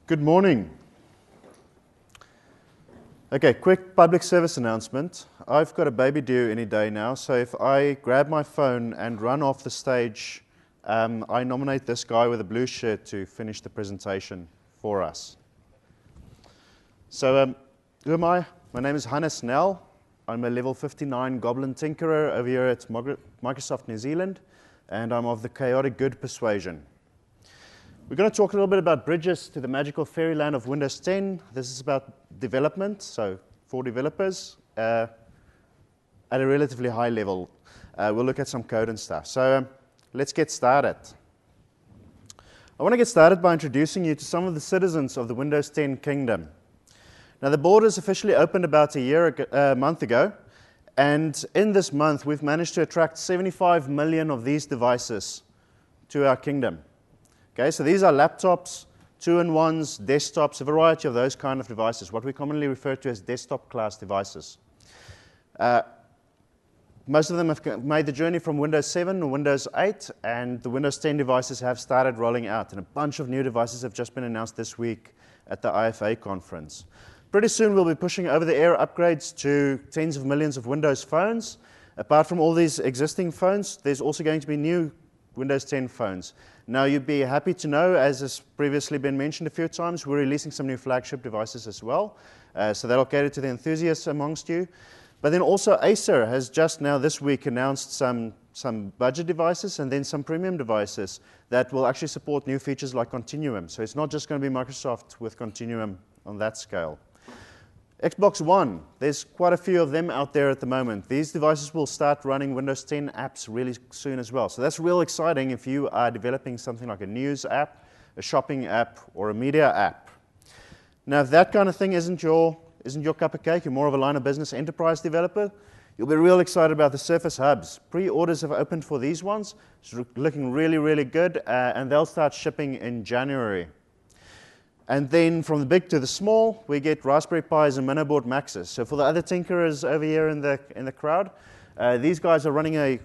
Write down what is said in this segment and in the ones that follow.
Good morning. Okay, quick public service announcement. I've got a baby due any day now, so if I grab my phone and run off the stage, I nominate this guy with a blue shirt to finish the presentation for us. So, who am I? My name is Hannes Nel. I'm a level 59 Goblin Tinkerer over here at Microsoft New Zealand, and I'm of the chaotic good persuasion. We're going to talk a little bit about bridges to the magical fairyland of Windows 10. This is about development, so for developers, at a relatively high level. We'll look at some code and stuff. So let's get started. I want to get started by introducing you to some of the citizens of the Windows 10 kingdom. Now, the borders officially opened about a month ago, and in this month, we've managed to attract 75 million of these devices to our kingdom. Okay, so these are laptops, 2-in-1s, desktops, a variety of those kind of devices, what we commonly refer to as desktop class devices. Most of them have made the journey from Windows 7 or Windows 8, and the Windows 10 devices have started rolling out, and a bunch of new devices have just been announced this week at the IFA conference. Pretty soon we'll be pushing over-the-air upgrades to tens of millions of Windows phones. Apart from all these existing phones, there's also going to be new Windows 10 phones. Now, you'd be happy to know, as has previously been mentioned a few times, we're releasing some new flagship devices as well. So that'll cater to the enthusiasts amongst you. But then also Acer has just now this week announced some budget devices and then some premium devices that will actually support new features like Continuum. So it's not just going to be Microsoft with Continuum on that scale. Xbox One, there's quite a few of them out there at the moment. These devices will start running Windows 10 apps really soon as well. So that's real exciting if you are developing something like a news app, a shopping app, or a media app. Now, if that kind of thing isn't your cup of cake, you're more of a line of business enterprise developer, you'll be real excited about the Surface Hubs. Pre-orders have opened for these ones. It's looking really, really good, and they'll start shipping in January. And then from the big to the small, we get Raspberry Pis and Minoboard Maxes. So for the other tinkerers over here in the crowd, these guys are running a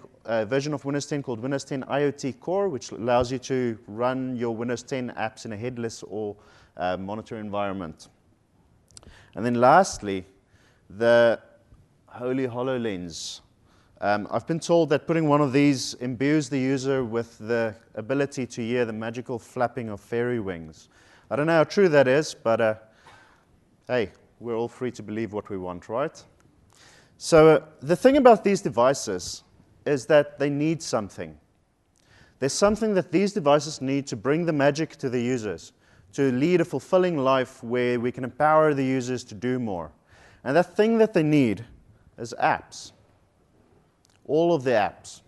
version of Windows 10 called Windows 10 IoT Core, which allows you to run your Windows 10 apps in a headless or monitor environment. And then lastly, the Holy HoloLens. I've been told that putting one of these imbues the user with the ability to hear the magical flapping of fairy wings. I don't know how true that is, but hey, we're all free to believe what we want, right? So the thing about these devices is that they need something. There's something that these devices need to bring the magic to the users, to lead a fulfilling life where we can empower the users to do more. And that thing that they need is apps. All of the apps.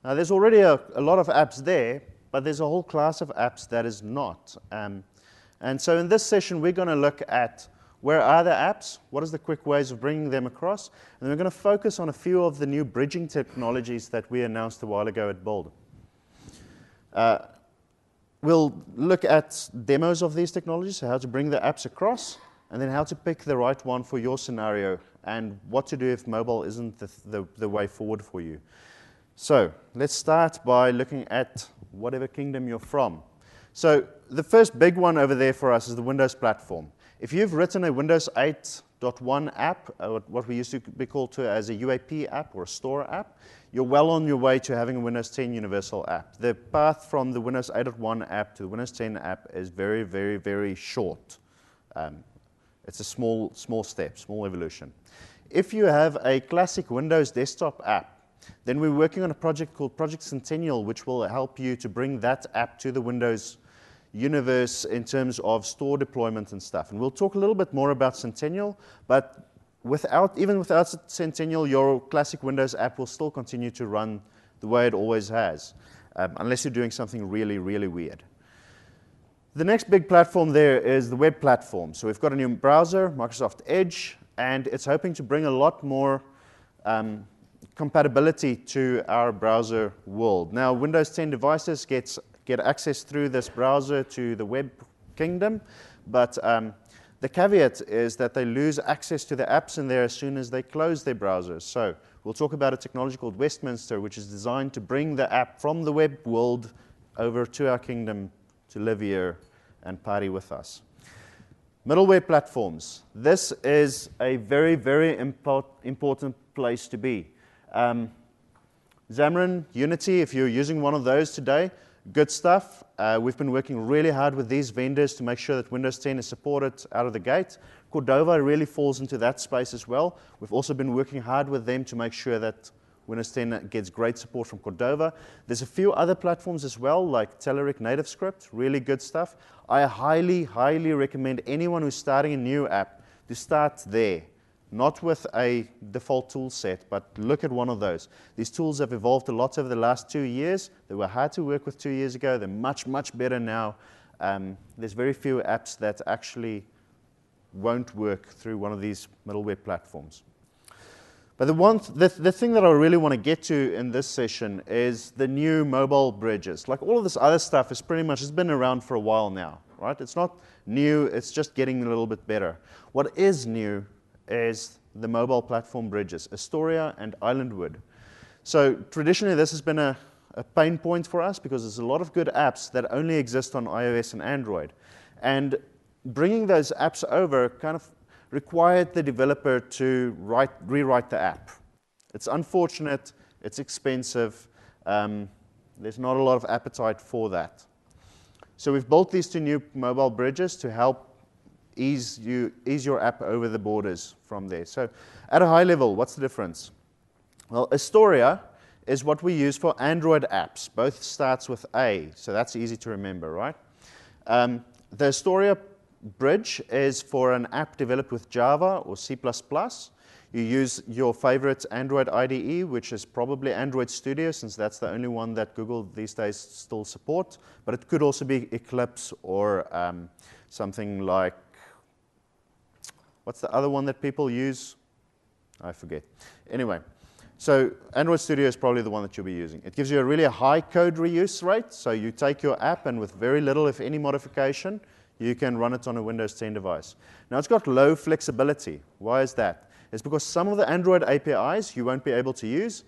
Now, there's already a lot of apps there, but there's a whole class of apps that is not. And so in this session, we're going to look at where are the apps, what is the quick ways of bringing them across, and then we're going to focus on a few of the new bridging technologies that we announced a while ago at Build. We'll look at demos of these technologies, so how to bring the apps across, and then how to pick the right one for your scenario, and what to do if mobile isn't the way forward for you. So let's start by looking at whatever kingdom you're from. So the first big one over there for us is the Windows platform. If you've written a Windows 8.1 app, what we used to be called as a UAP app or a store app, you're well on your way to having a Windows 10 universal app. The path from the Windows 8.1 app to the Windows 10 app is very, very, very short. It's a small step, small evolution. If you have a classic Windows desktop app, then we're working on a project called Project Centennial, which will help you to bring that app to the Windows universe in terms of store deployment and stuff. And we'll talk a little bit more about Centennial, but even without Centennial, your classic Windows app will still continue to run the way it always has, unless you're doing something really, really weird. The next big platform there is the web platform. So we've got a new browser, Microsoft Edge, and it's hoping to bring a lot more compatibility to our browser world. Now, Windows 10 devices get access through this browser to the web kingdom, but the caveat is that they lose access to the apps in there as soon as they close their browsers. So we'll talk about a technology called Westminster, which is designed to bring the app from the web world over to our kingdom to live here and party with us. Middleware platforms. This is a very, very important place to be. Xamarin, Unity, if you're using one of those today, good stuff. We've been working really hard with these vendors to make sure that Windows 10 is supported out of the gate. Cordova really falls into that space as well. We've also been working hard with them to make sure that Windows 10 gets great support from Cordova. There's a few other platforms as well, like Telerik NativeScript, really good stuff. I highly, highly recommend anyone who's starting a new app to start there. Not with a default tool set, but look at one of those. These tools have evolved a lot over the last 2 years. They were hard to work with 2 years ago. They're much, much better now. There's very few apps that actually won't work through one of these middleware platforms. But the thing that I really want to get to in this session is the new mobile bridges. Like all of this other stuff is pretty much, it's been around for a while now, right? It's not new, it's just getting a little bit better. What is new is the mobile platform bridges, Astoria and Islandwood. So traditionally this has been a pain point for us because there's a lot of good apps that only exist on iOS and Android. And bringing those apps over kind of required the developer to rewrite the app. It's unfortunate, it's expensive, there's not a lot of appetite for that. So we've built these two new mobile bridges to help ease your app over the borders from there. So at a high level, what's the difference? Well, Astoria is what we use for Android apps. Both starts with A, so that's easy to remember, right? The Astoria bridge is for an app developed with Java or C++. You use your favorite Android IDE, which is probably Android Studio, since that's the only one that Google these days still support. But it could also be Eclipse or something like, what's the other one that people use? I forget. Anyway, so Android Studio is probably the one that you'll be using. It gives you a really high code reuse rate. So you take your app and with very little, if any, modification, you can run it on a Windows 10 device. Now, it's got low flexibility. Why is that? It's because some of the Android APIs you won't be able to use.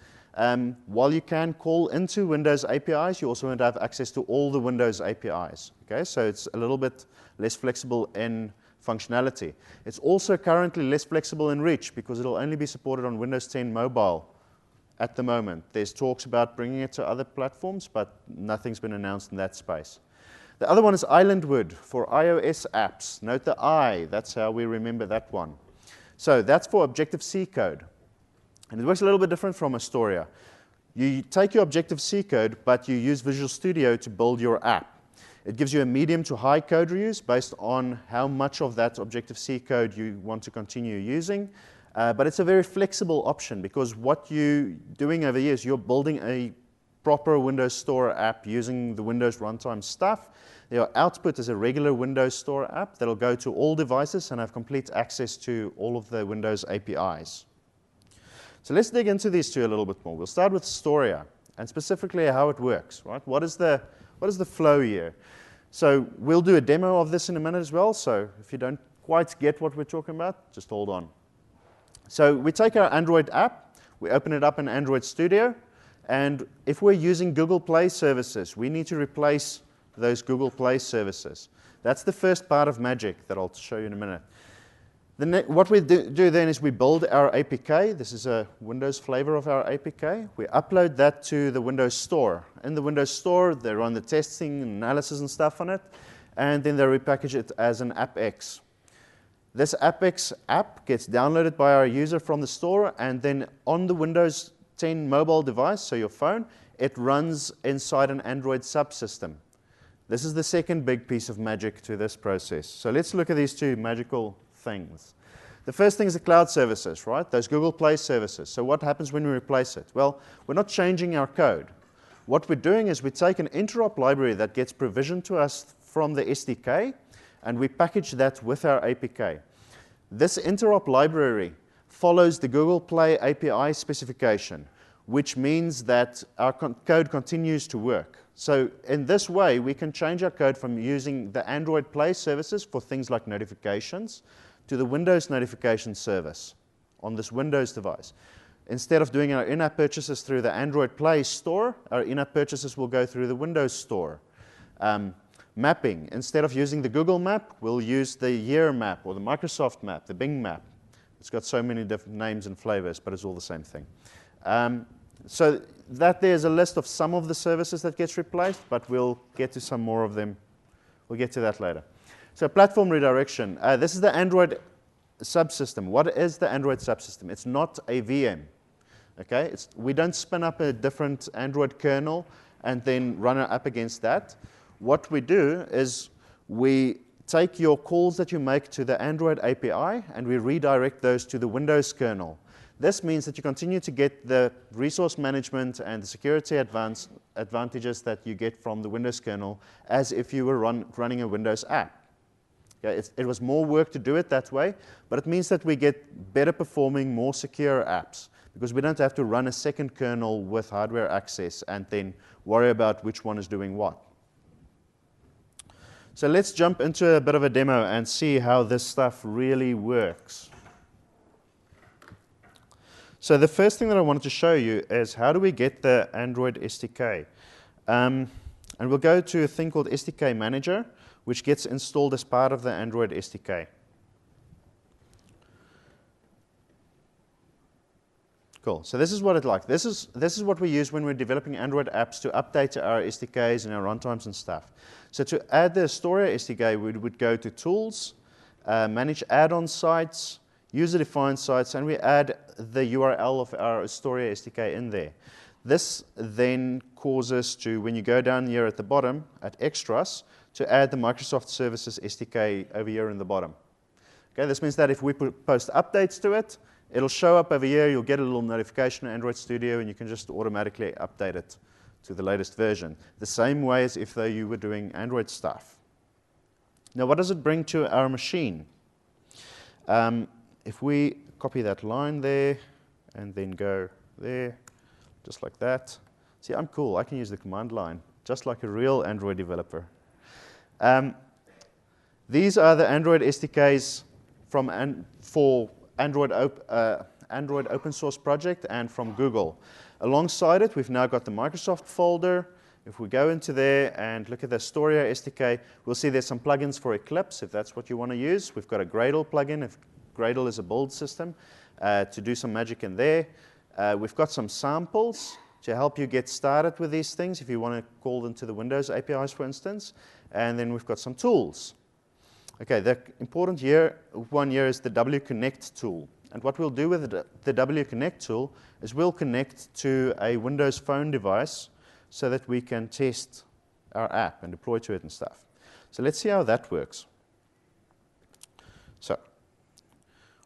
While you can call into Windows APIs, you also won't have access to all the Windows APIs. Okay, so it's a little bit less flexible in functionality. It's also currently less flexible in reach because it'll only be supported on Windows 10 mobile at the moment. There's talks about bringing it to other platforms, but nothing's been announced in that space. The other one is Islandwood for iOS apps. Note the I, that's how we remember that one. So that's for Objective-C code. And it works a little bit different from Astoria. You take your Objective-C code, but you use Visual Studio to build your app. It gives you a medium to high code reuse based on how much of that Objective-C code you want to continue using. But it's a very flexible option because what you're doing over here is you're building a proper Windows Store app using the Windows runtime stuff. Your output is a regular Windows Store app that'll go to all devices and have complete access to all of the Windows APIs. So let's dig into these two a little bit more. We'll start with Astoria and specifically how it works, right? What is the flow here? So we'll do a demo of this in a minute as well. So if you don't quite get what we're talking about, just hold on. So we take our Android app, we open it up in Android Studio, and if we're using Google Play services, we need to replace those Google Play services. That's the first part of Magic that I'll show you in a minute. What we do then is we build our APK. This is a Windows flavor of our APK. We upload that to the Windows Store. In the Windows Store, they run the testing, analysis, and stuff on it, and then they repackage it as an AppX. This AppX app gets downloaded by our user from the store, and then on the Windows 10 mobile device, so your phone, it runs inside an Android subsystem. This is the second big piece of magic to this process. So let's look at these two magical things. The first thing is the cloud services, right? Those Google Play services. So what happens when we replace it? Well, we're not changing our code. What we're doing is we take an interop library that gets provisioned to us from the SDK, and we package that with our APK. This interop library follows the Google Play API specification, which means that our code continues to work. So in this way, we can change our code from using the Android Play services for things like notifications to the Windows notification service on this Windows device. Instead of doing our in-app purchases through the Android Play store, our in-app purchases will go through the Windows Store. Mapping. Instead of using the Google map, we'll use the year map or the Microsoft map, the Bing map. It's got so many different names and flavors, but it's all the same thing. So that there's a list of some of the services that gets replaced, but we'll get to some more of them. We'll get to that later. So platform redirection. This is the Android subsystem. What is the Android subsystem? It's not a VM. Okay? We don't spin up a different Android kernel and then run it up against that. What we do is we take your calls that you make to the Android API and we redirect those to the Windows kernel. This means that you continue to get the resource management and the security advantages that you get from the Windows kernel as if you were running a Windows app. Okay, it was more work to do it that way, but it means that we get better performing, more secure apps because we don't have to run a second kernel with hardware access and then worry about which one is doing what. So let's jump into a bit of a demo and see how this stuff really works. So the first thing that I wanted to show you is how do we get the Android SDK. And we'll go to a thing called SDK Manager, which gets installed as part of the Android SDK. Cool. So this is what it's like. This is what we use when we're developing Android apps to update our SDKs and our runtimes and stuff. So to add the Astoria SDK, we would go to Tools, Manage Add-on Sites, User-defined sites, and we add the URL of our Astoria SDK in there. This then causes to, when you go down here at the bottom, at Extras, to add the Microsoft Services SDK over here in the bottom. Okay, this means that if we post updates to it, it'll show up over here, you'll get a little notification in Android Studio, and you can just automatically update it to the latest version. The same way as if though you were doing Android stuff. Now, what does it bring to our machine? If we copy that line there and then go there, just like that. See, I'm cool. I can use the command line, just like a real Android developer. These are the Android SDKs for Android Open Source Project and from Google. Alongside it, we've now got the Microsoft folder. If we go into there and look at the Astoria SDK, we'll see there's some plugins for Eclipse, if that's what you want to use. We've got a Gradle plugin, if Gradle is a build system, to do some magic in there. We've got some samples to help you get started with these things if you want to call them to the Windows APIs, for instance. And then we've got some tools. Okay, the important one here is the WConnect tool. And what we'll do with the WConnect tool is we'll connect to a Windows phone device so that we can test our app and deploy to it and stuff. So let's see how that works. So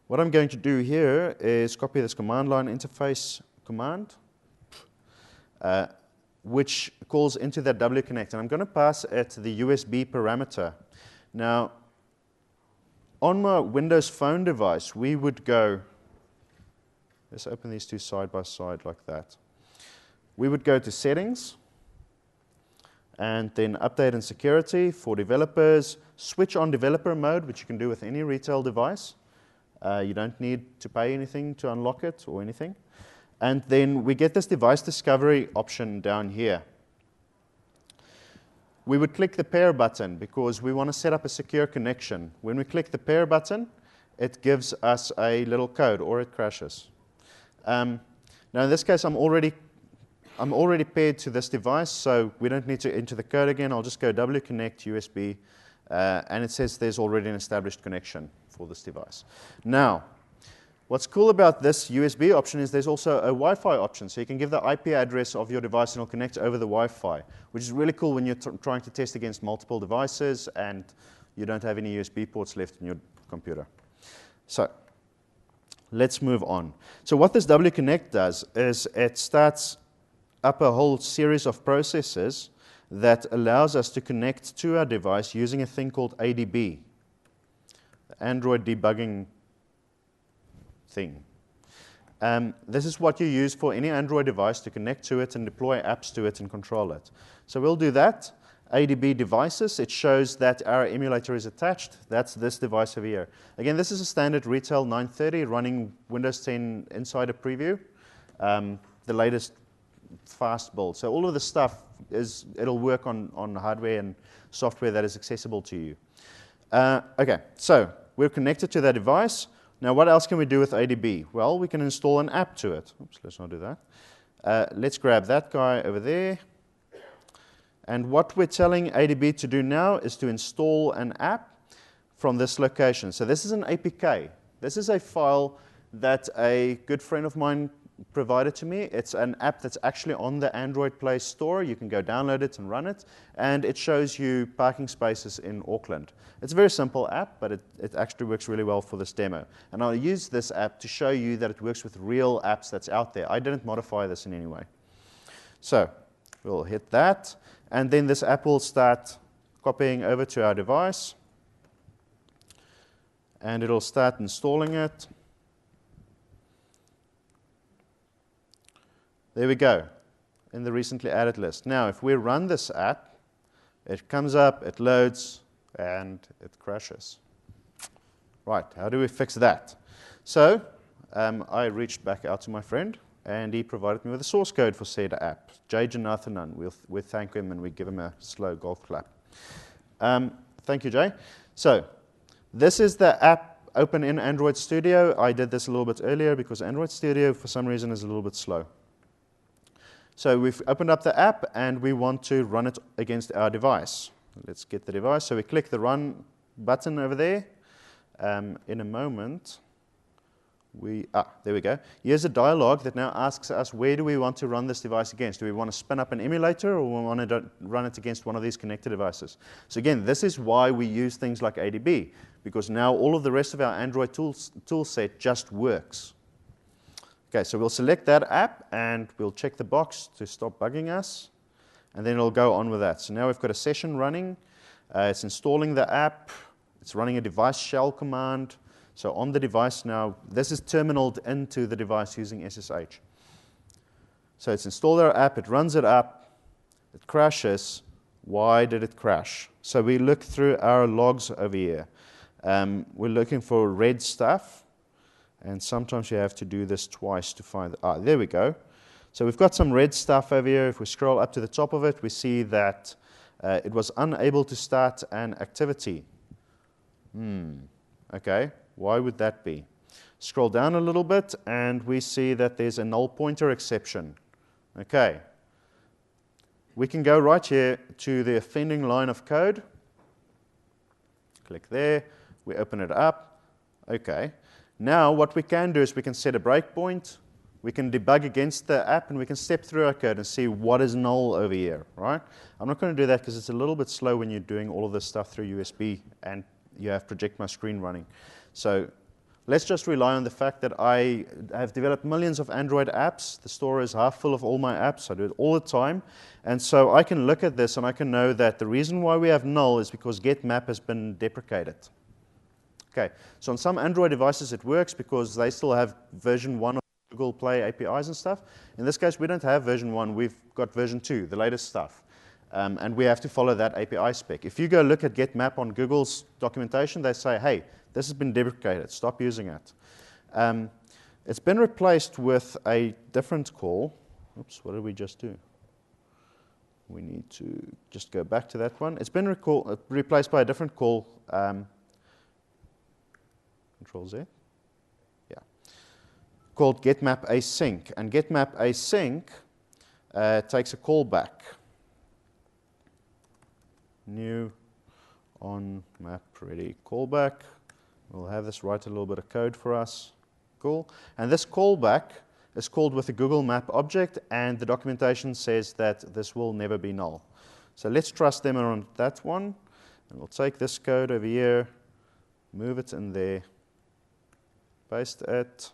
what I'm going to do here is copy this command line interface command, which calls into that WConnect. And I'm going to pass it the USB parameter. Now, on my Windows phone device, we would go, let's open these two side by side like that. We would go to Settings, and then Update and Security for developers, switch on developer mode, which you can do with any retail device. You don't need to pay anything to unlock it or anything. And then we get this device discovery option down here. We would click the pair button because we want to set up a secure connection. When we click the pair button, it gives us a little code or it crashes. Now in this case, I'm already paired to this device, so we don't need to enter the code again. I'll just go WConnect USB, and it says there's already an established connection for this device. Now, what's cool about this USB option is there's also a Wi-Fi option. So you can give the IP address of your device and it'll connect over the Wi-Fi, which is really cool when you're trying to test against multiple devices and you don't have any USB ports left in your computer. So let's move on. So what this WConnect does is it starts up a whole series of processes that allows us to connect to our device using a thing called ADB, the Android debugging thing. This is what you use for any Android device to connect to it and deploy apps to it and control it. So we'll do that. ADB devices, it shows that our emulator is attached. That's this device over here. Again, this is a standard retail 930 running Windows 10 Insider Preview, the latest fast build. So all of the stuff it'll work on hardware and software that is accessible to you. Okay, so we're connected to that device. Now, what else can we do with ADB? Well, we can install an app to it. Oops, let's not do that. Let's grab that guy over there. And what we're telling ADB to do now is to install an app from this location. So this is an APK. This is a file that a good friend of mine provided to me. It's an app that's actually on the Android Play Store. You can go download it and run it, and it shows you parking spaces in Auckland. It's a very simple app, but it actually works really well for this demo. And I'll use this app to show you that it works with real apps that's out there. I didn't modify this in any way. So we'll hit that, and then this app will start copying over to our device, and it'll start installing it. There we go, in the recently added list. Now, if we run this app, it comes up, it loads, and it crashes. Right, how do we fix that? So, I reached back out to my friend, and he provided me with the source code for said app. Jay Janathanan, we'll thank him, and we give him a slow golf clap. Thank you, Jay. So, this is the app open in Android Studio. I did this a little bit earlier because Android Studio, for some reason, is a little bit slow. So we've opened up the app, and we want to run it against our device. Let's get the device. So we click the Run button over there. In a moment, there we go. Here's a dialog that now asks us, where do we want to run this device against? Do we want to spin up an emulator, or we want to run it against one of these connected devices? So again, this is why we use things like ADB, because now all of the rest of our Android tool set just works. Okay, so we'll select that app, and we'll check the box to stop bugging us, and then it'll go on with that. So now we've got a session running. It's installing the app. It's running a device shell command. So on the device now, this is terminaled into the device using SSH. So it's installed our app, it runs it up, it crashes. Why did it crash? So we look through our logs over here. We're looking for red stuff. And sometimes you have to do this twice to find, there we go. So we've got some red stuff over here. If we scroll up to the top of it, we see that it was unable to start an activity. Okay, why would that be? Scroll down a little bit, and we see that there's a null pointer exception. Okay, we can go right here to the offending line of code. Click there, we open it up. Okay. Now, what we can do is we can set a breakpoint, we can debug against the app, and we can step through our code and see what is null over here, right? I'm not going to do that because it's a little bit slow when you're doing all of this stuff through USB and you have Project My Screen running. So let's just rely on the fact that I have developed millions of Android apps. The store is half full of all my apps. I do it all the time. And so I can look at this and I can know that the reason why we have null is because getMap has been deprecated. Okay, so on some Android devices it works because they still have version 1 of Google Play APIs and stuff. In this case, we don't have version 1, we've got version 2, the latest stuff. And we have to follow that API spec. If you go look at getMap on Google's documentation, they say, hey, this has been deprecated, stop using it. It's been replaced with a different call. Oops, what did we just do? We need to just go back to that one. It's been replaced by a different call. Control Z, yeah, called getMap async. And getMap async takes a callback. New on map ready callback. We'll have this write a little bit of code for us. Cool. And this callback is called with a Google Map object, and the documentation says that this will never be null. So let's trust them on that one. And we'll take this code over here, move it in there, paste it,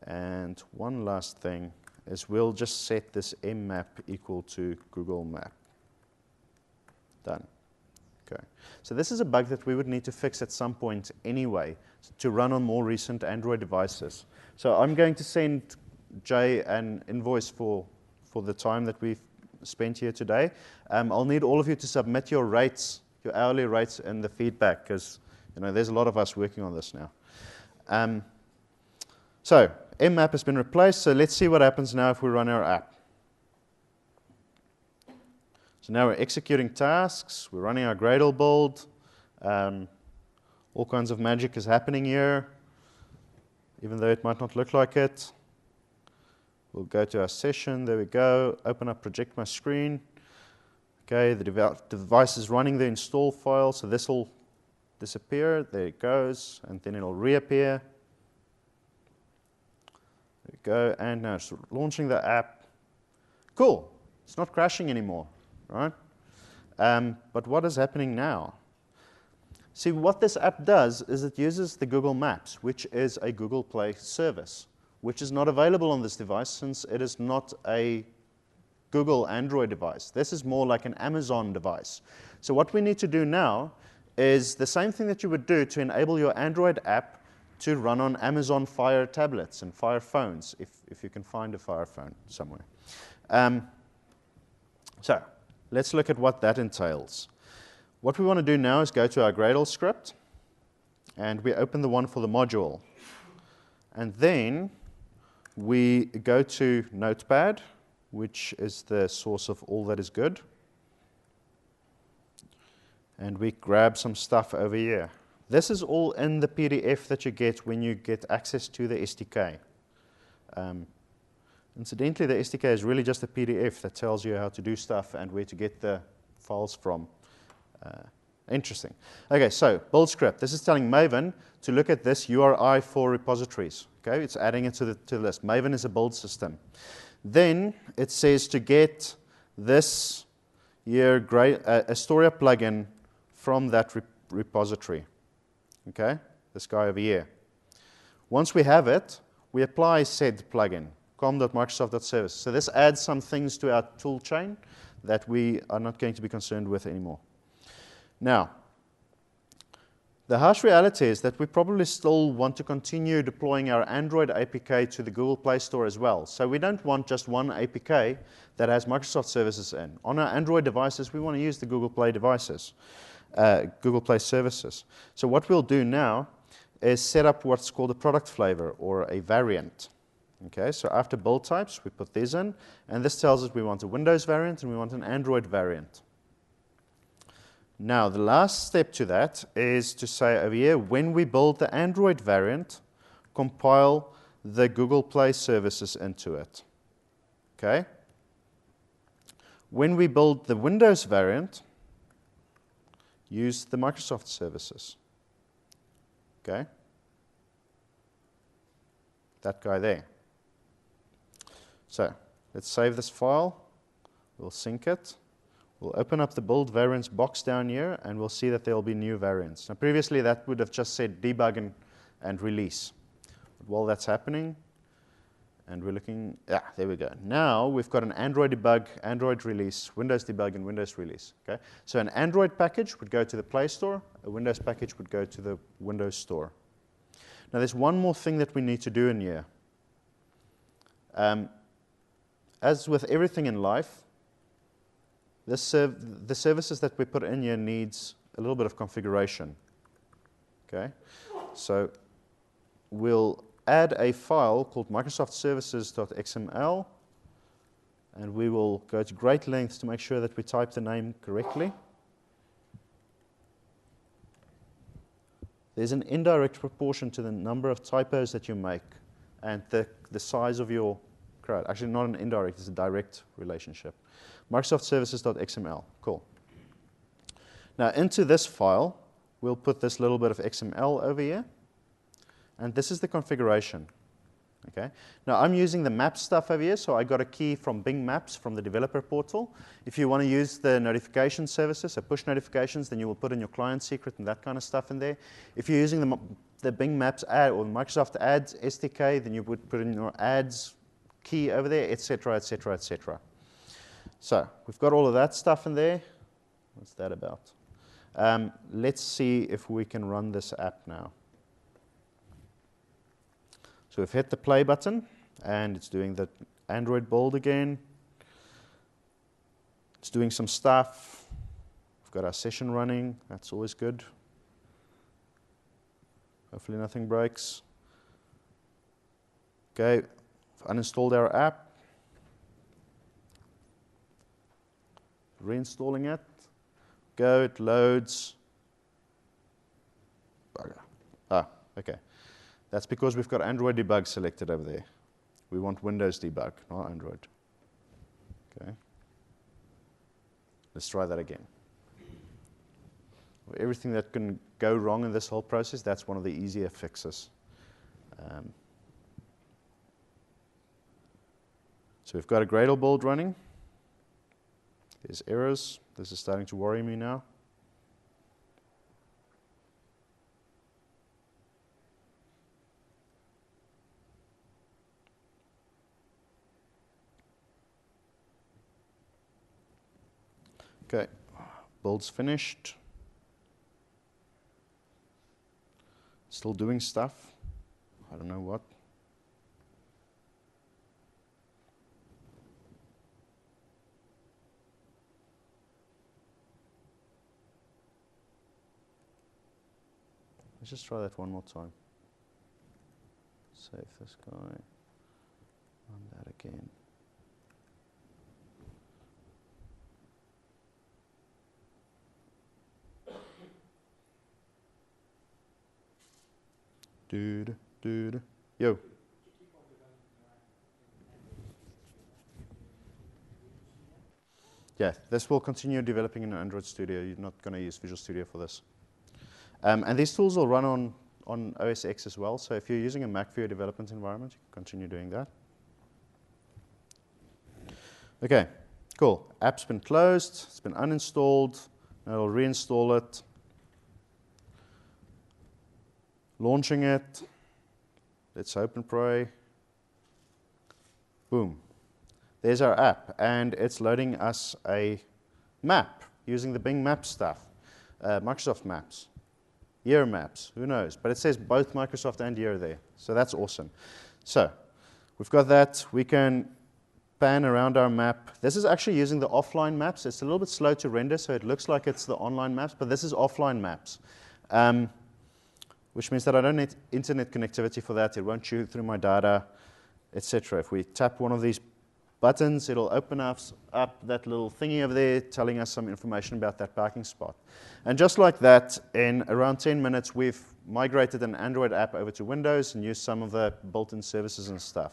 and one last thing is we'll just set this mmap equal to Google Map. Done. Okay. So this is a bug that we would need to fix at some point anyway to run on more recent Android devices. So I'm going to send Jay an invoice for the time that we've spent here today. I'll need all of you to submit your rates, your hourly rates in the feedback, because there's a lot of us working on this now. So mmap has been replaced, so let's see what happens now if we run our app. So now we're executing tasks, we're running our Gradle build, all kinds of magic is happening here, even though it might not look like it. We'll go to our session, there we go, open up Project My Screen. Okay, the device is running the install file, so this will disappear, there it goes, and then it'll reappear. There we go, and now it's launching the app. Cool, it's not crashing anymore, right? But what is happening now? See, what this app does is it uses the Google Maps, which is a Google Play service, which is not available on this device since it is not a Google Android device. This is more like an Amazon device. So what we need to do now is the same thing that you would do to enable your Android app to run on Amazon Fire tablets and Fire phones, if you can find a Fire phone somewhere. So let's look at what that entails. What we want to do now is go to our Gradle script, and we open the one for the module. And then we go to Notepad, which is the source of all that is good. And we grab some stuff over here. This is all in the PDF that you get when you get access to the SDK. Incidentally, the SDK is really just a PDF that tells you how to do stuff and where to get the files from. Interesting. Okay, so build script. This is telling Maven to look at this URI for repositories. Okay, it's adding it to the list. Maven is a build system. Then it says to get this here Astoria plugin from that repository. Okay, this guy over here. Once we have it, we apply said plugin, com.microsoft.service. So this adds some things to our tool chain that we are not going to be concerned with anymore. Now, the harsh reality is that we probably still want to continue deploying our Android APK to the Google Play Store as well. So we don't want just one APK that has Microsoft services in. On our Android devices, we want to use the Google Play devices, Google Play services. So what we'll do now is set up what's called a product flavor or a variant. Okay, so after build types, we put these in, and this tells us we want a Windows variant and we want an Android variant. Now, the last step to that is to say over here, when we build the Android variant, compile the Google Play services into it. Okay? When we build the Windows variant, use the Microsoft services. Okay? That guy there. So, let's save this file. We'll sync it. We'll open up the build variants box down here, and we'll see that there will be new variants. Now, previously, that would have just said debug and release. But while that's happening, and we're looking, there we go. Now, we've got an Android debug, Android release, Windows debug, and Windows release. Okay? So an Android package would go to the Play Store. A Windows package would go to the Windows Store. Now, there's one more thing that we need to do in here. As with everything in life, the services that we put in here needs a little bit of configuration. Okay, so we'll add a file called microsoftservices.xml, and we will go to great lengths to make sure that we type the name correctly. There's an indirect proportion to the number of typos that you make and the size of your crowd. Actually, not an indirect, it's a direct relationship. Microsoftservices.xml, cool. Now, into this file, we'll put this little bit of XML over here, and this is the configuration. Okay. Now, I'm using the Maps stuff over here, so I got a key from Bing Maps from the developer portal. If you want to use the notification services, so push notifications, then you will put in your client secret and that kind of stuff in there. If you're using the Bing Maps ad or the Microsoft Ads SDK, then you would put in your ads key over there, etc., etc., etc. So we've got all of that stuff in there. What's that about? Let's see if we can run this app now. So we've hit the play button, and it's doing the Android build again. It's doing some stuff. We've got our session running. That's always good. Hopefully nothing breaks. Okay, I've uninstalled our app. reinstalling it. Go, it loads. Ah, okay. That's because we've got Android debug selected over there. We want Windows debug, not Android. Okay. Let's try that again. Everything that can go wrong in this whole process, that's one of the easier fixes. So we've got a Gradle build running. There's errors. This is starting to worry me now. Okay, build's finished. Still doing stuff. I don't know what. Let's just try that one more time. Save this guy. Run that again. Dude. Yo. Yeah, this will continue developing in Android Studio. You're not going to use Visual Studio for this. And these tools will run on OS X as well. So if you're using a Mac for your development environment, you can continue doing that. Okay, cool. App's been closed. It's been uninstalled. Now I'll reinstall it. Launching it. Let's open Pray. Boom. There's our app, and it's loading us a map using the Bing Maps stuff. Microsoft Maps. Year Maps, who knows? But it says both Microsoft and Year there, so that's awesome. So we've got that. We can pan around our map. This is actually using the offline maps. It's a little bit slow to render, so it looks like it's the online maps, but this is offline maps. Which means that I don't need internet connectivity for that. It won't chew through my data, etc. If we tap one of these buttons, it'll open up that little thingy over there telling us some information about that parking spot. And just like that, in around 10 minutes, we've migrated an Android app over to Windows and used some of the built-in services and stuff,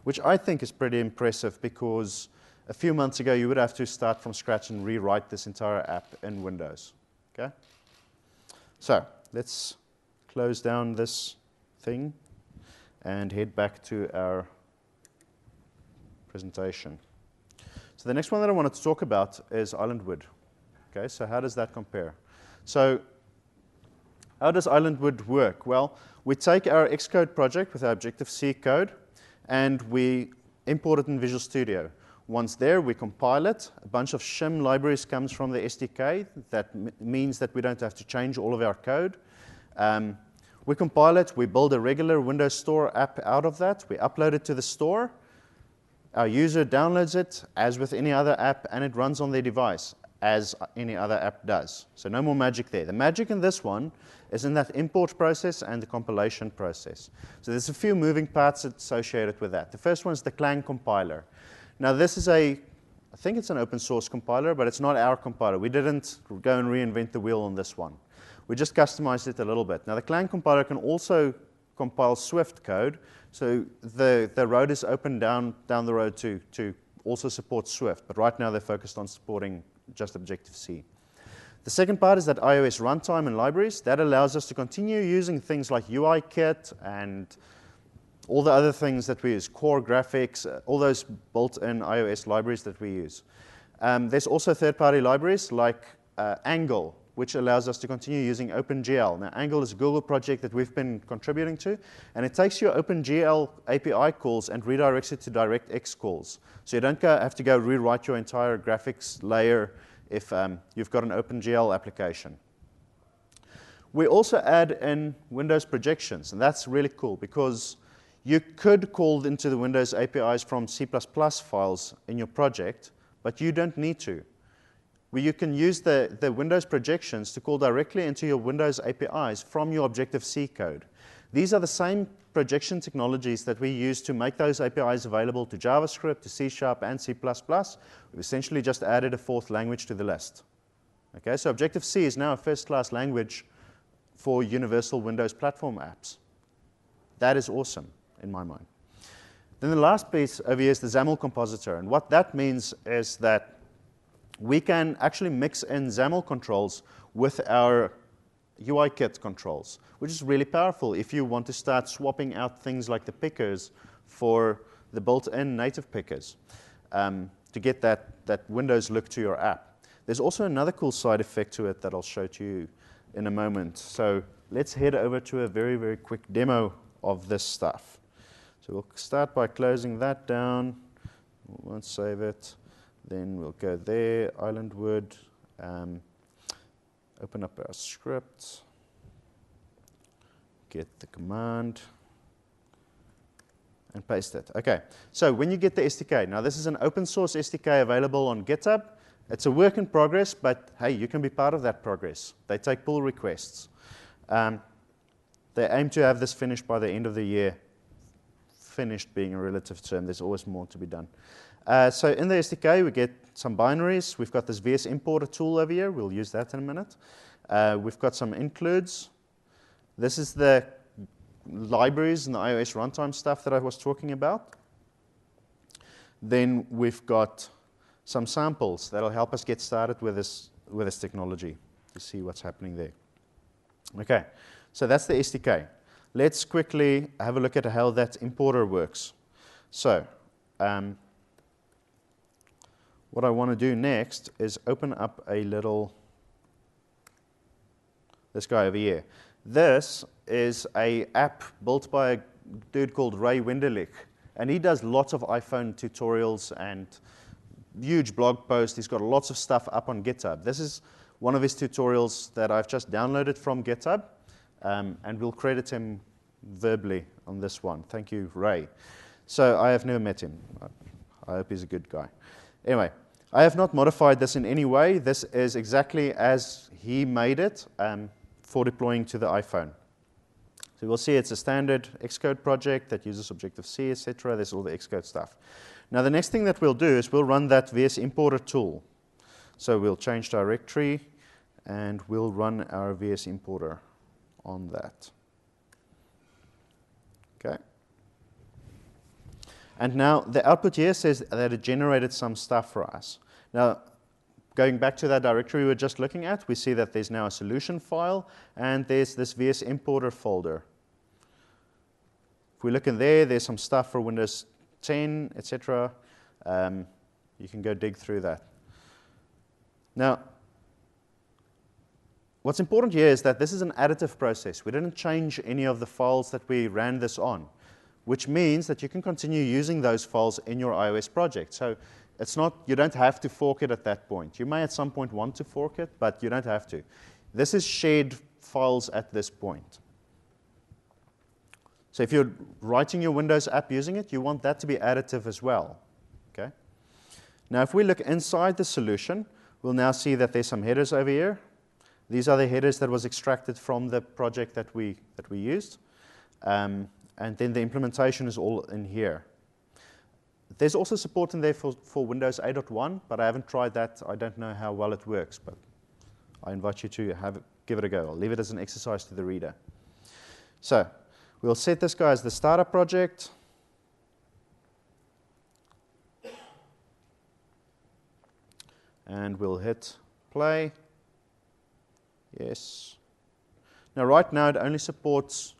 which I think is pretty impressive because a few months ago, you would have to start from scratch and rewrite this entire app in Windows. Okay? So let's close down this thing and head back to our presentation. So the next one that I wanted to talk about is Islandwood. Okay, so how does that compare? So how does Islandwood work? Well, we take our Xcode project with our Objective-C code and we import it in Visual Studio. Once there, we compile it. A bunch of shim libraries comes from the SDK. That means that we don't have to change all of our code. We compile it. We build a regular Windows Store app out of that. We upload it to the store. Our user downloads it, as with any other app, and it runs on their device, as any other app does. So no more magic there. The magic in this one is in that import process and the compilation process. So there's a few moving parts associated with that. The first one is the Clang compiler. Now this is I think it's an open source compiler, but it's not our compiler. We didn't go and reinvent the wheel on this one. We just customized it a little bit. Now the Clang compiler can also compile Swift code, so the road is open down the road to also support Swift, but right now they're focused on supporting just Objective-C. The second part is that iOS runtime and libraries. That allows us to continue using things like UIKit and all the other things that we use, core graphics, all those built-in iOS libraries that we use. There's also third-party libraries like Angle, which allows us to continue using OpenGL. Now, Angle is a Google project that we've been contributing to, and it takes your OpenGL API calls and redirects it to DirectX calls. So you don't have to go rewrite your entire graphics layer if you've got an OpenGL application. We also add in Windows projections, and that's really cool because you could call into the Windows APIs from C++ files in your project, but you don't need to. You can use the Windows projections to call directly into your Windows APIs from your Objective-C code. These are the same projection technologies that we use to make those APIs available to JavaScript, to C# and C++. We've essentially just added a fourth language to the list. Okay, so Objective-C is now a first-class language for universal Windows platform apps. That is awesome in my mind. Then the last piece over here is the XAML compositor. And what that means is that we can actually mix in XAML controls with our UIKit controls, which is really powerful if you want to start swapping out things like the pickers for the built-in native pickers to get that Windows look to your app. There's also another cool side effect to it that I'll show to you in a moment. So let's head over to a very, very quick demo of this stuff. So we'll start by closing that down. We won't save it. Then we'll go there, Islandwood, open up our script, get the command, and paste it. Okay, so when you get the SDK, now this is an open source SDK available on GitHub. It's a work in progress, but hey, you can be part of that progress. They take pull requests. They aim to have this finished by the end of the year. Finished being a relative term, there's always more to be done. So in the SDK, we get some binaries. We've got this VS Importer tool over here. We'll use that in a minute. We've got some includes. This is the libraries and the iOS runtime stuff that I was talking about. Then we've got some samples that'll help us get started with this technology to see what's happening there. Okay, so that's the SDK. Let's quickly have a look at how that importer works. So what I want to do next is open up a little, this guy over here. This is an app built by a dude called Ray Wenderlich, and he does lots of iPhone tutorials and huge blog posts. He's got lots of stuff up on GitHub. This is one of his tutorials that I've just downloaded from GitHub, and we'll credit him verbally on this one. Thank you, Ray. So I have never met him. I hope he's a good guy. Anyway, I have not modified this in any way. This is exactly as he made it for deploying to the iPhone. So we'll see it's a standard Xcode project that uses Objective-C, etc. There's all the Xcode stuff. Now the next thing that we'll do is we'll run that VS Importer tool. So we'll change directory, and we'll run our VS Importer on that. Okay. And now the output here says that it generated some stuff for us. Now, going back to that directory we were just looking at, we see that there's now a solution file, and there's this VS Importer folder. If we look in there, there's some stuff for Windows 10, etc. You can go dig through that. Now, what's important here is that this is an additive process. We didn't change any of the files that we ran this on, which means that you can continue using those files in your iOS project. So it's not, you don't have to fork it at that point. You may at some point want to fork it, but you don't have to. This is shared files at this point. So if you're writing your Windows app using it, you want that to be additive as well. Okay? Now if we look inside the solution, we'll now see that there's some headers over here. These are the headers that was extracted from the project that we used. And then the implementation is all in here. There's also support in there for Windows 8.1, but I haven't tried that. I don't know how well it works, but I invite you to give it a go. I'll leave it as an exercise to the reader. So we'll set this guy as the startup project. And we'll hit play. Yes. Now right now it only supports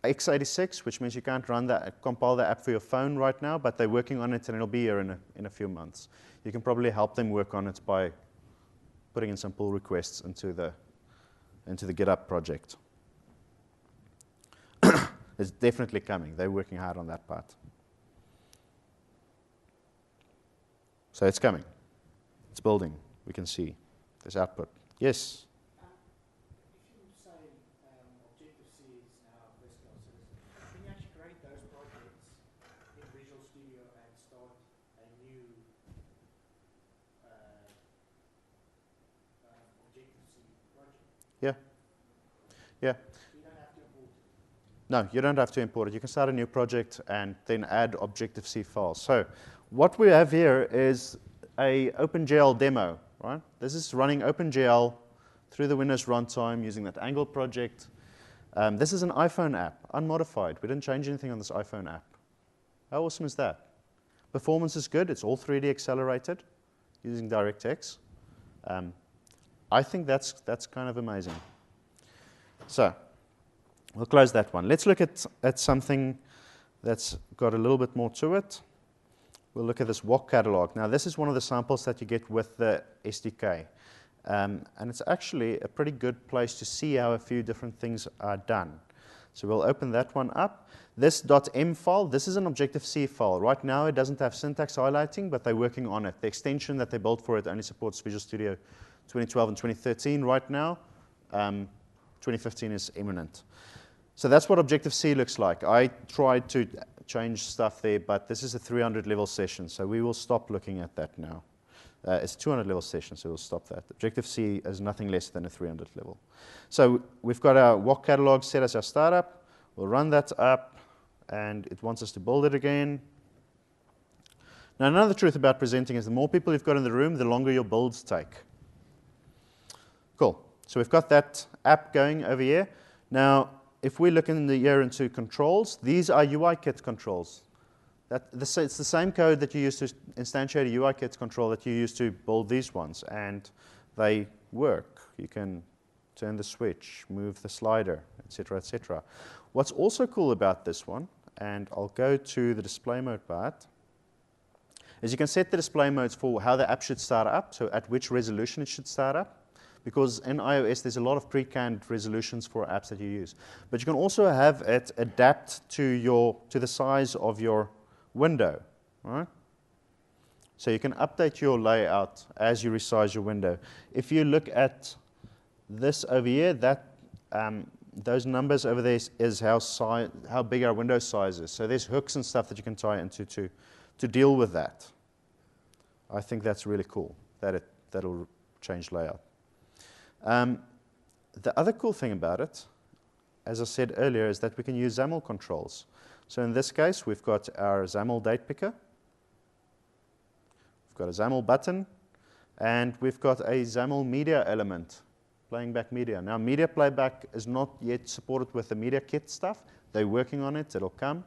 x86, which means you can't compile the app for your phone right now, but they're working on it and it'll be here in a few months. You can probably help them work on it by putting in some pull requests into the GitHub project. It's definitely coming. They're working hard on that part. So it's coming. It's building. We can see this output. Yes? If you say Objective-C is now first class citizen, can you actually create those projects in Visual Studio and start a new Objective-C project? Yeah. Yeah. You don't have to import it. No, you don't have to import it. You can start a new project and then add Objective-C files. So what we have here is a OpenGL demo, right? This is running OpenGL through the Windows runtime using that Angle project. This is an iPhone app, unmodified. We didn't change anything on this iPhone app. How awesome is that? Performance is good. It's all 3D accelerated using DirectX. I think that's kind of amazing. So we'll close that one. Let's look at something that's got a little bit more to it. We'll look at this WOC catalog. Now, this is one of the samples that you get with the SDK. And it's actually a pretty good place to see how a few different things are done. So we'll open that one up. This .m file, this is an Objective-C file. Right now, it doesn't have syntax highlighting, but they're working on it. The extension that they built for it only supports Visual Studio 2012 and 2013 right now. 2015 is imminent. So that's what Objective-C looks like. I tried to change stuff there, but this is a 300 level session, so we will stop looking at that now. It's a 200 level session, so we'll stop that. Objective-C is nothing less than a 300 level. So we've got our WOC catalog set as our startup. We'll run that up, and it wants us to build it again. Now, another truth about presenting is the more people you've got in the room, the longer your builds take. Cool. So we've got that app going over here. Now, if we look in the here into controls, these are UIKit controls. It's the same code that you use to instantiate a UIKit control that you use to build these ones, and they work. You can turn the switch, move the slider, etc., etc. What's also cool about this one, and I'll go to the display mode part, is you can set the display modes for how the app should start up, so at which resolution it should start up. Because in iOS, there's a lot of pre-canned resolutions for apps that you use. But you can also have it adapt to the size of your window, right? So you can update your layout as you resize your window. If you look at this over here, those numbers over there is how big our window size is. So there's hooks and stuff that you can tie into to deal with that. I think that's really cool, that'll change layout. The other cool thing about it, as I said earlier, is that we can use XAML controls. So in this case, we've got our XAML date picker. We've got a XAML button, and we've got a XAML media element, playing back media. Now, media playback is not yet supported with the media kit stuff. They're working on it. It'll come.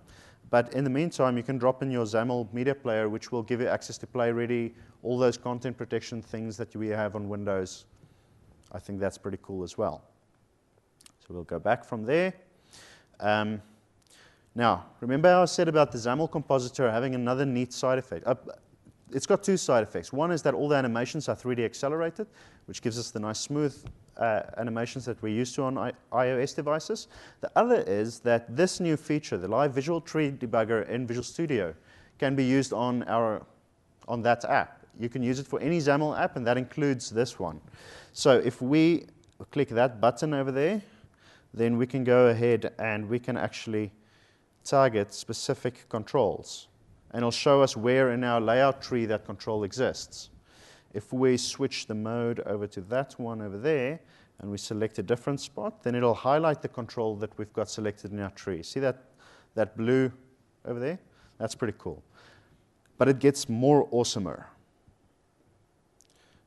But in the meantime, you can drop in your XAML media player, which will give you access to Play Ready, all those content protection things that we have on Windows. I think that's pretty cool as well. So we'll go back from there. Now, remember how I said about the XAML compositor having another neat side effect? It's got two side effects. One is that all the animations are 3D accelerated, which gives us the nice smooth animations that we're used to on iOS devices. The other is that this new feature, the live visual tree debugger in Visual Studio, can be used on that app. You can use it for any XAML app, and that includes this one. So if we click that button over there, then we can go ahead and we can actually target specific controls. And it'll show us where in our layout tree that control exists. If we switch the mode over to that one over there, and we select a different spot, then it'll highlight the control that we've got selected in our tree. See that blue over there? That's pretty cool. But it gets more awesomer.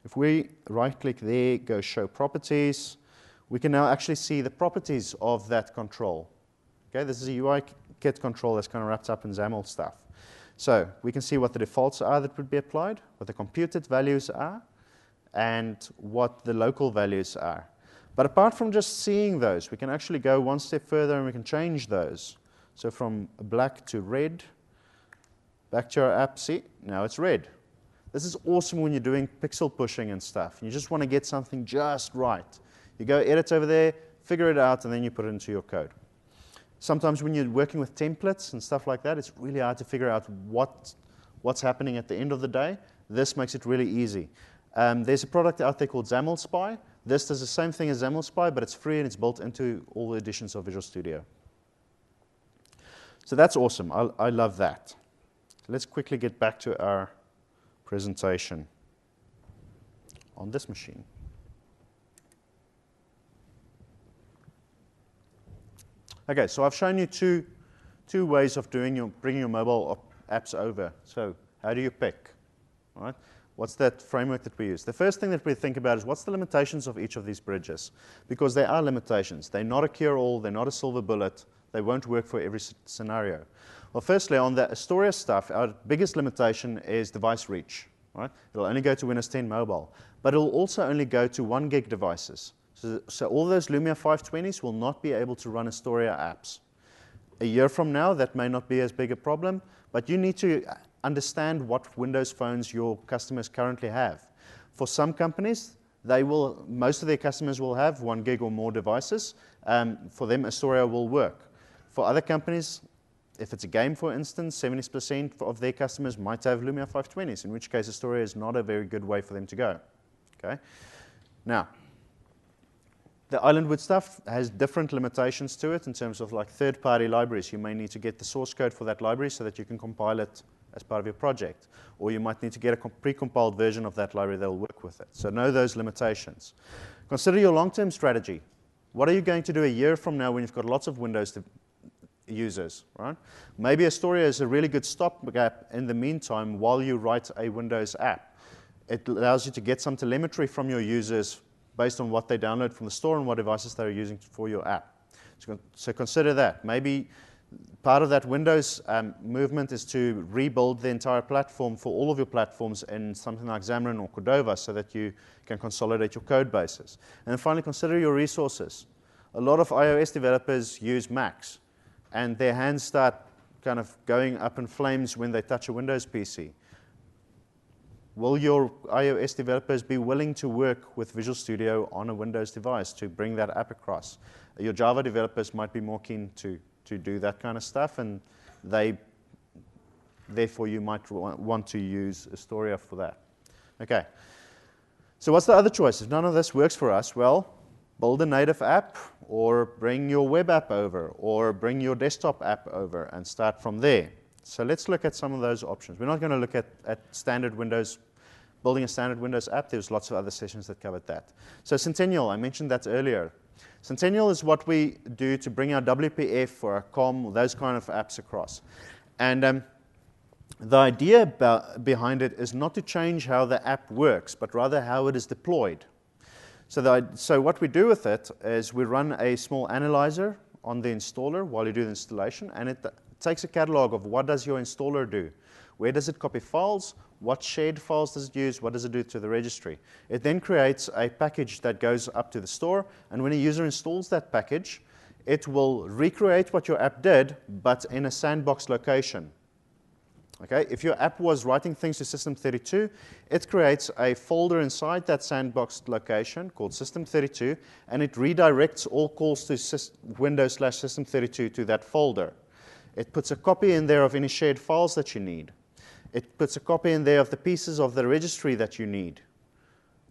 If we right-click there, go Show Properties, we can now actually see the properties of that control. Okay, this is a UIKit control that's kind of wrapped up in XAML stuff. So we can see what the defaults are that would be applied, what the computed values are, and what the local values are. But apart from just seeing those, we can actually go one step further and we can change those. So from black to red, back to our app, see, now it's red. This is awesome when you're doing pixel pushing and stuff. You just want to get something just right. You go edit over there, figure it out, and then you put it into your code. Sometimes when you're working with templates and stuff like that, it's really hard to figure out what's happening at the end of the day. This makes it really easy. There's a product out there called XAML Spy. This does the same thing as XAML Spy, but it's free and it's built into all the editions of Visual Studio. So that's awesome. I love that. Let's quickly get back to our presentation on this machine. Okay, so I've shown you two ways of bringing your mobile apps over. So how do you pick? All right? What's that framework that we use? The first thing that we think about is what's the limitations of each of these bridges? Because there are limitations. They're not a cure-all. They're not a silver bullet. They won't work for every scenario. Well, firstly, on the Astoria stuff, our biggest limitation is device reach. Right? It'll only go to Windows 10 Mobile, but it'll also only go to 1 gig devices. So all those Lumia 520s will not be able to run Astoria apps. A year from now, that may not be as big a problem, but you need to understand what Windows phones your customers currently have. For some companies, most of their customers will have 1 gig or more devices. For them, Astoria will work. For other companies, if it's a game, for instance, 70% of their customers might have Lumia 520s, in which case Astoria is not a very good way for them to go. Okay? Now, the Islandwood stuff has different limitations to it in terms of like third-party libraries. You may need to get the source code for that library so that you can compile it as part of your project. Or you might need to get a pre-compiled version of that library that will work with it. So know those limitations. Consider your long-term strategy. What are you going to do a year from now when you've got lots of Windows users, right? Maybe Astoria is a really good stopgap in the meantime while you write a Windows app. It allows you to get some telemetry from your users based on what they download from the store and what devices they're using for your app. So consider that. Maybe part of that Windows movement is to rebuild the entire platform for all of your platforms in something like Xamarin or Cordova so that you can consolidate your code bases. And then finally, consider your resources. A lot of iOS developers use Macs, and their hands start kind of going up in flames when they touch a Windows PC. Will your iOS developers be willing to work with Visual Studio on a Windows device to bring that app across? Your Java developers might be more keen to do that kind of stuff, and therefore you might want to use Astoria for that. Okay. So what's the other choice? If none of this works for us, well, build a native app, or bring your web app over, or bring your desktop app over and start from there. So let's look at some of those options. We're not going to look at standard Windows, building a standard Windows app. There's lots of other sessions that covered that. So Centennial, I mentioned that earlier. Centennial is what we do to bring our WPF or our COM, those kind of apps across. And the idea behind it is not to change how the app works, but rather how it is deployed. So what we do with it is we run a small analyzer on the installer while you do the installation, and it takes a catalog of what does your installer do. Where does it copy files? What shared files does it use? What does it do to the registry? It then creates a package that goes up to the store, and when a user installs that package, it will recreate what your app did, but in a sandbox location. Okay? If your app was writing things to System32, it creates a folder inside that sandbox location called System32, and it redirects all calls to Windows/System32 to that folder. It puts a copy in there of any shared files that you need. It puts a copy in there of the pieces of the registry that you need,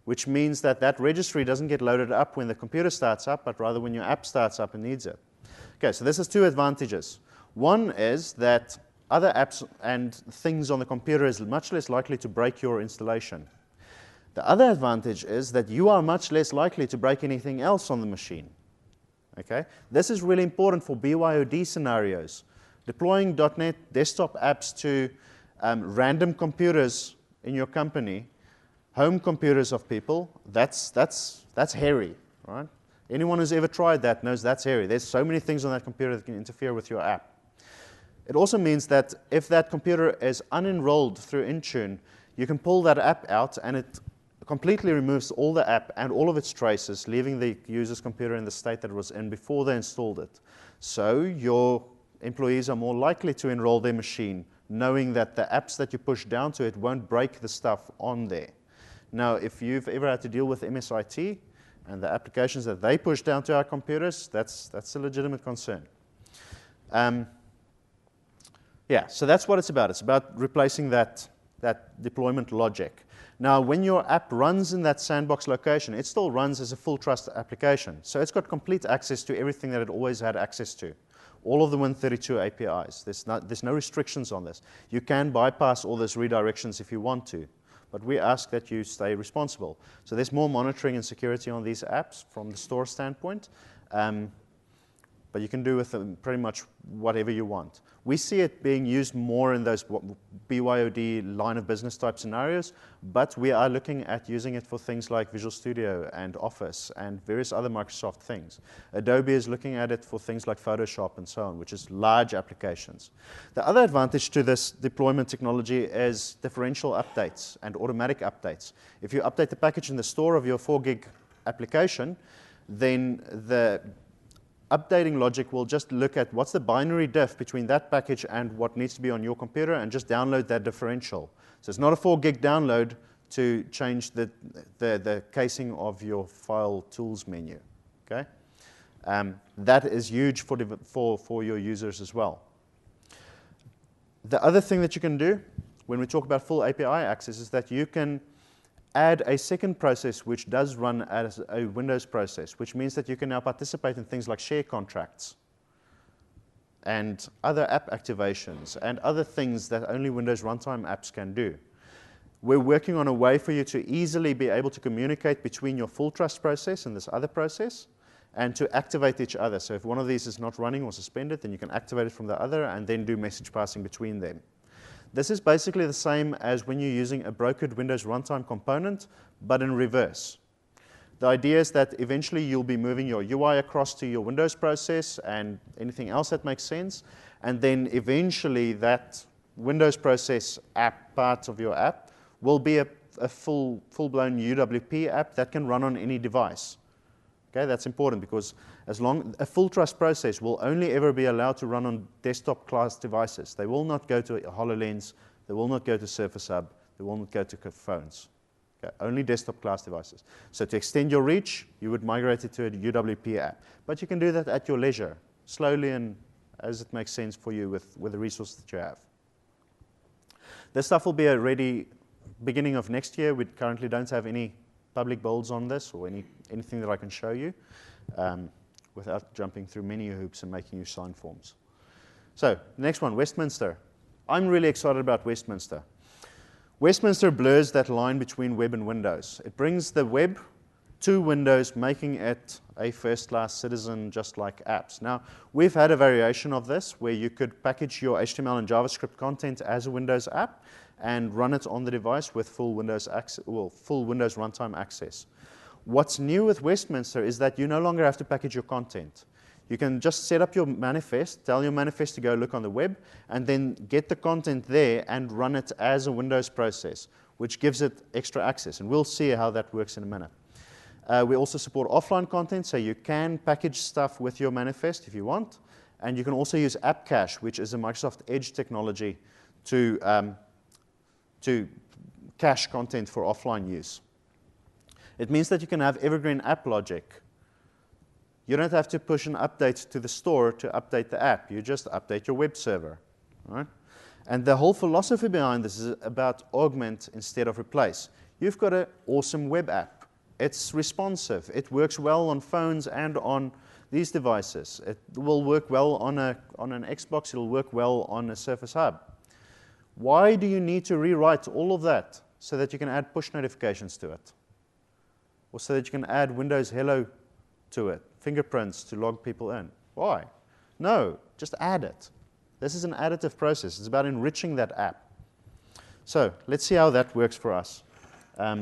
which means that that registry doesn't get loaded up when the computer starts up, but rather when your app starts up and needs it. Okay, so this has two advantages. One is that other apps and things on the computer is much less likely to break your installation. The other advantage is that you are much less likely to break anything else on the machine. Okay? This is really important for BYOD scenarios. Deploying .NET desktop apps to random computers in your company, home computers of people, that's hairy, right? Anyone who's ever tried that knows that's hairy. There's so many things on that computer that can interfere with your app. It also means that if that computer is unenrolled through Intune, you can pull that app out and it completely removes all the app and all of its traces, leaving the user's computer in the state that it was in before they installed it. So your employees are more likely to enroll their machine, knowing that the apps that you push down to it won't break the stuff on there. Now, if you've ever had to deal with MSIT and the applications that they push down to our computers, that's a legitimate concern. Yeah, so that's what it's about. It's about replacing that deployment logic. Now, when your app runs in that sandbox location, it still runs as a full trust application. So it's got complete access to everything that it always had access to. All of the Win32 APIs. There's no restrictions on this. You can bypass all those redirections if you want to, but we ask that you stay responsible. So there's more monitoring and security on these apps from the store standpoint. but you can do with them pretty much whatever you want. We see it being used more in those BYOD line of business type scenarios, but we are looking at using it for things like Visual Studio and Office and various other Microsoft things. Adobe is looking at it for things like Photoshop and so on, which is large applications. The other advantage to this deployment technology is differential updates and automatic updates. If you update the package in the store of your 4 gig application, then the updating logic will just look at what's the binary diff between that package and what needs to be on your computer and just download that differential. So it's not a 4 gig download to change the casing of your file tools menu. Okay? That is huge for your users as well. The other thing that you can do when we talk about full API access is that you can add a second process which does run as a Windows process, which means that you can now participate in things like share contracts and other app activations and other things that only Windows runtime apps can do. We're working on a way for you to easily be able to communicate between your full trust process and this other process and to activate each other. So if one of these is not running or suspended, then you can activate it from the other and then do message passing between them. This is basically the same as when you're using a brokered Windows runtime component, but in reverse. The idea is that eventually you'll be moving your UI across to your Windows process and anything else that makes sense, and then eventually that Windows process app part of your app will be a full-blown UWP app that can run on any device. Okay, that's important because a full trust process will only ever be allowed to run on desktop class devices. They will not go to HoloLens, they will not go to Surface Hub, they will not go to phones. Okay, only desktop class devices. So to extend your reach, you would migrate it to a UWP app. But you can do that at your leisure, slowly and as it makes sense for you with the resources that you have. This stuff will be ready beginning of next year. We currently don't have any public builds on this or anything that I can show you without jumping through many hoops and making you sign forms. So, next one, Westminster. I'm really excited about Westminster. Westminster blurs that line between web and Windows. It brings the web to Windows, making it a first-class citizen just like apps. Now, we've had a variation of this where you could package your HTML and JavaScript content as a Windows app and run it on the device with full Windows runtime access. What's new with Westminster is that you no longer have to package your content. You can just set up your manifest, tell your manifest to go look on the web, and then get the content there and run it as a Windows process, which gives it extra access. And we'll see how that works in a minute. We also support offline content, so you can package stuff with your manifest if you want. And you can also use App Cache, which is a Microsoft Edge technology to cache content for offline use. It means that you can have evergreen app logic. You don't have to push an update to the store to update the app. You just update your web server. Right? And the whole philosophy behind this is about augment instead of replace. You've got an awesome web app. It's responsive. It works well on phones and on these devices. It will work well on an Xbox. It'll work well on a Surface Hub. Why do you need to rewrite all of that so that you can add push notifications to it? Or so that you can add Windows Hello to it, fingerprints to log people in? Why? No, just add it. This is an additive process. It's about enriching that app. So let's see how that works for us.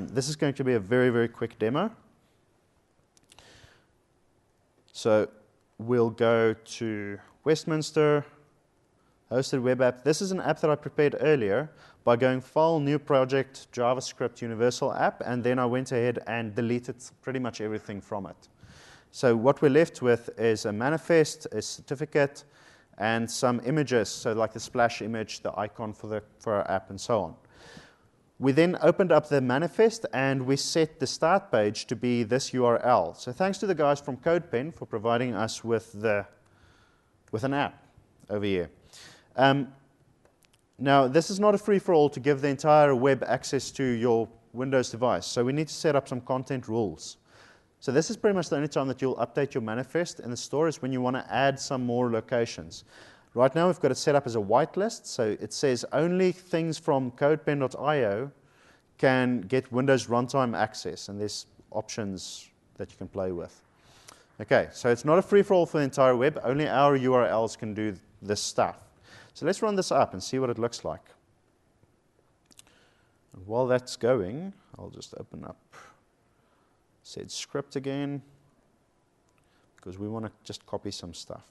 This is going to be a very, very quick demo. So we'll go to Westminster, hosted web app. This is an app that I prepared earlier by going File, New Project, JavaScript, Universal App, and then I went ahead and deleted pretty much everything from it. So what we're left with is a manifest, a certificate, and some images, so like the splash image, the icon for our app, and so on. We then opened up the manifest, and we set the start page to be this URL. So thanks to the guys from CodePen for providing us with an app over here. Now, this is not a free-for-all to give the entire web access to your Windows device, so we need to set up some content rules. So this is pretty much the only time that you'll update your manifest in the store is when you want to add some more locations. Right now, we've got it set up as a whitelist, so it says only things from codepen.io can get Windows runtime access, and there's options that you can play with. Okay, so it's not a free-for-all for the entire web. Only our URLs can do this stuff. So let's run this up and see what it looks like. And while that's going, I'll just open up said script again, because we want to just copy some stuff.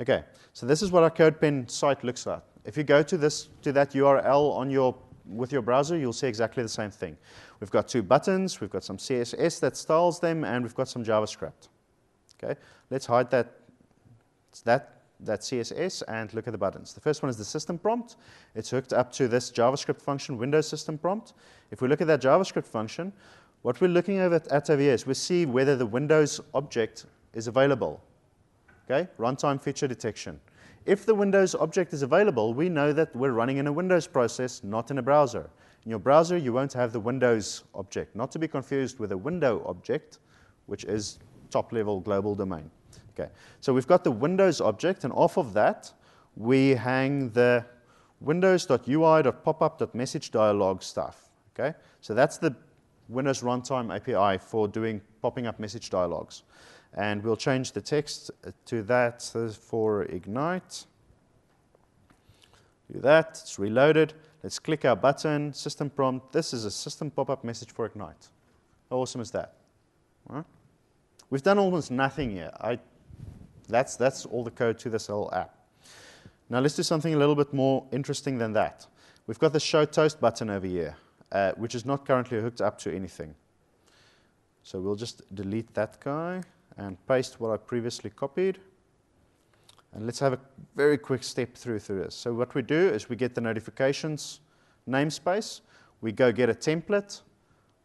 Okay, so this is what our CodePen site looks like. If you go to that URL on with your browser, you'll see exactly the same thing. We've got 2 buttons, we've got some CSS that styles them, and we've got some JavaScript. Okay, let's hide that CSS and look at the buttons. The first one is the system prompt. It's hooked up to this JavaScript function, Windows system prompt. If we look at that JavaScript function, what we're looking at over here is we see whether the Windows object is available. Okay, runtime feature detection. If the Windows object is available, we know that we're running in a Windows process, not in a browser. In your browser, you won't have the Windows object, not to be confused with a window object, which is top-level global domain. Okay, so we've got the Windows object, and off of that, we hang the windows.ui.popup.message dialog stuff. Okay, so that's the Windows Runtime API for popping up message dialogues. And we'll change the text to that for Ignite. Do that, it's reloaded. Let's click our button, system prompt. This is a system pop-up message for Ignite. How awesome is that? All right. We've done almost nothing here. That's all the code to this whole app. Now let's do something a little bit more interesting than that. We've got the Show Toast button over here, which is not currently hooked up to anything. So we'll just delete that guy and paste what I previously copied. And let's have a very quick step through this. So what we do is we get the notifications namespace, we go get a template,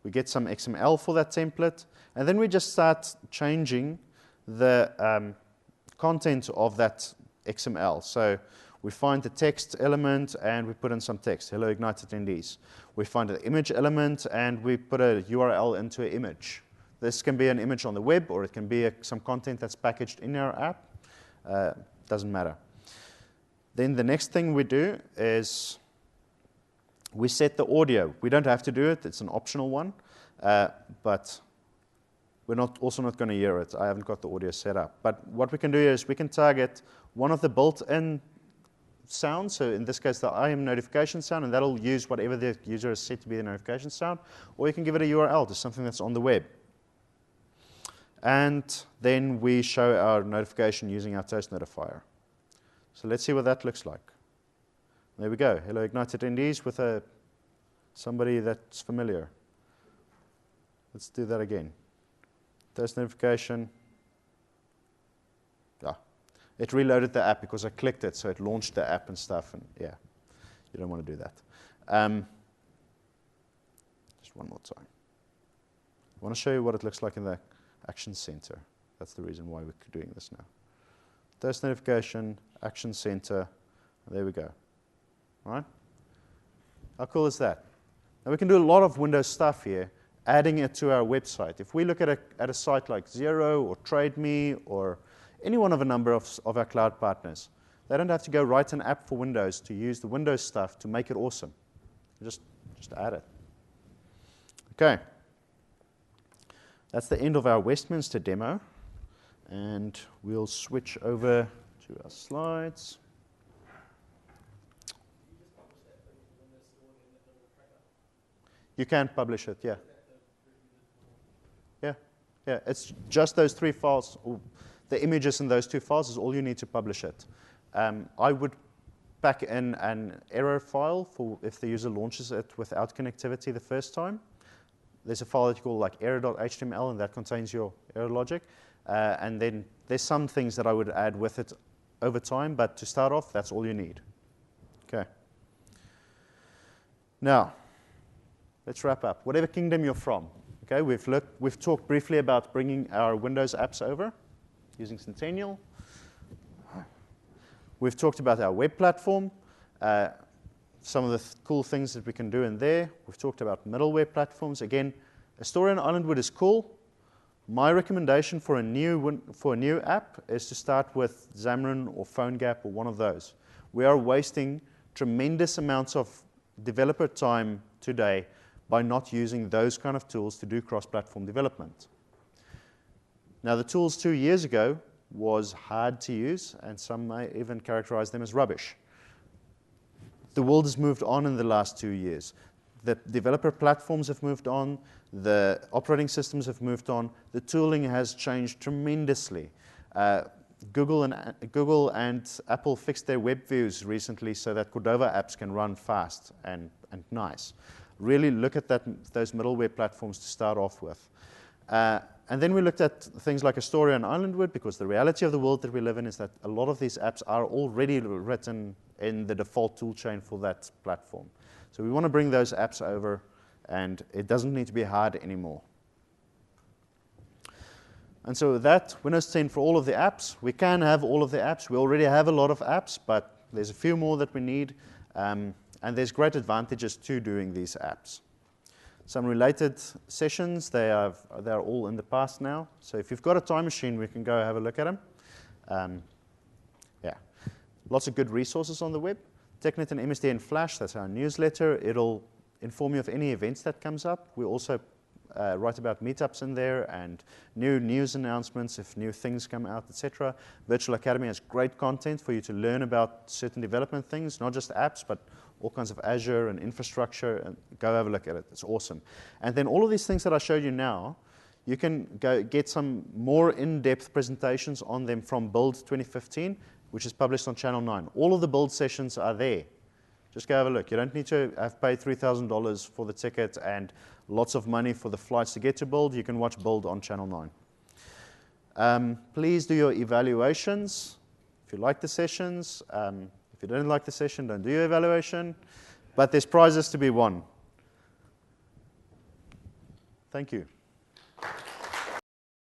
we get some XML for that template, and then we just start changing the content of that XML. So we find the text element and we put in some text, hello Ignite attendees. We find the image element and we put a URL into an image. This can be an image on the web, or it can be some content that's packaged in our app. Doesn't matter. Then the next thing we do is we set the audio. We don't have to do it. It's an optional one. But we're also not going to hear it. I haven't got the audio set up. But what we can do is we can target one of the built-in sounds. So in this case, the I am notification sound, and that'll use whatever the user has set to be the notification sound. Or you can give it a URL to something that's on the web. And then we show our notification using our Toast notifier. So let's see what that looks like. There we go. Hello, Ignite attendees with somebody that's familiar. Let's do that again. Toast notification. Yeah. It reloaded the app because I clicked it, so it launched the app and stuff. And yeah, you don't want to do that. Just one more time. I want to show you what it looks like in the Action Center. That's the reason why we're doing this now. Toast notification, Action Center. There we go. All right? How cool is that? Now we can do a lot of Windows stuff here, adding it to our website. If we look at a site like Xero or TradeMe or any one of a number of our cloud partners, they don't have to go write an app for Windows to use the Windows stuff to make it awesome. Just add it. Okay. That's the end of our Westminster demo, and we'll switch over to our slides. You can publish it, yeah. Yeah, it's just those 3 files. The images in those 2 files is all you need to publish it. I would pack in an error file for if the user launches it without connectivity the first time. There's a file that you call like error.html, and that contains your error logic. And then there's some things that I would add with it over time, but to start off, that's all you need. Okay. Now, let's wrap up. Whatever kingdom you're from, okay, we've talked briefly about bringing our Windows apps over using Centennial. We've talked about our web platform. Some of the cool things that we can do in there. We've talked about middleware platforms. Again, Astoria and Islandwood is cool. My recommendation for a new app is to start with Xamarin or PhoneGap or one of those. We are wasting tremendous amounts of developer time today by not using those kind of tools to do cross-platform development. Now, the tools 2 years ago was hard to use, and some may even characterize them as rubbish. The world has moved on in the last 2 years. The developer platforms have moved on, the operating systems have moved on, the tooling has changed tremendously. Google and Apple fixed their web views recently so that Cordova apps can run fast and nice. Really look at those middleware platforms to start off with. And then we looked at things like Astoria and Islandwood, because the reality of the world that we live in is that a lot of these apps are already written in the default toolchain for that platform. So we want to bring those apps over, and it doesn't need to be hard anymore. And so with that, Windows 10 for all of the apps. We can have all of the apps. We already have a lot of apps, but there's a few more that we need. And there's great advantages to doing these apps. Some related sessions, they're all in the past now. So if you've got a time machine, we can go have a look at them. Yeah, lots of good resources on the web. TechNet and MSD and Flash, that's our newsletter. It'll inform you of any events that comes up. We also write about meetups in there and new news announcements if new things come out, etc. Virtual Academy has great content for you to learn about certain development things, not just apps, but all kinds of Azure and infrastructure, and go have a look at it. It's awesome. And then all of these things that I showed you now, you can go get some more in-depth presentations on them from Build 2015, which is published on Channel 9. All of the Build sessions are there. Just go have a look. You don't need to have paid $3,000 for the ticket and lots of money for the flights to get to Build. You can watch Build on Channel 9. Please do your evaluations if you like the sessions. If you don't like the session, don't do your evaluation. But there's prizes to be won. Thank you.